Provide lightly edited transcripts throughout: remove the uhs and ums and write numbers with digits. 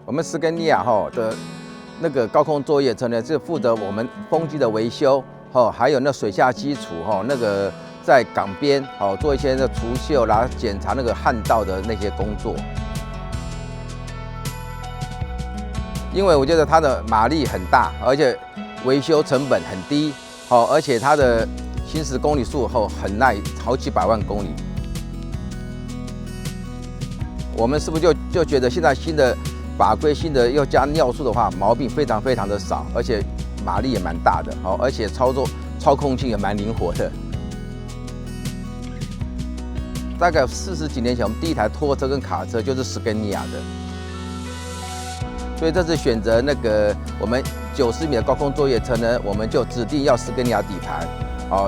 我们斯根尼亚的那个高空作业车呢，是负责我们风机的维修，还有那水下基础那个在港边做一些那除锈啦、检查那个焊道的那些工作。因为我觉得它的马力很大，而且维修成本很低，而且它的行驶公里数很耐，好几百万公里。我们是不是就觉得现在新的法规、新的又加尿素的话，毛病非常的少，而且马力也蛮大的，而且操控性也蛮灵活的。大概40几年前，我们第一台拖车跟卡车就是斯根尼亚的。所以这次选择那个我们90米的高空作业车呢，我们就指定要斯根尼亚底盘，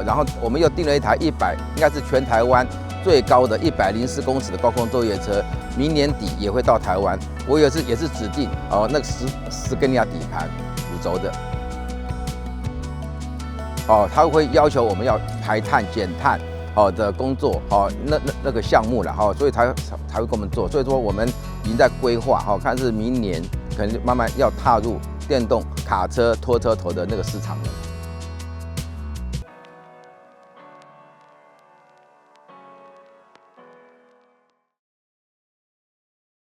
然后我们又订了一台应该是全台湾最高的104公尺的高空作业车，明年底也会到台湾。我也是指定那个斯根尼亚底盘5轴的，他会要求我们要排碳减碳的工作那个项目了所以才会跟我们做。所以说我们已经在规划看是明年可能慢慢要踏入电动卡车拖车头的那个市场了。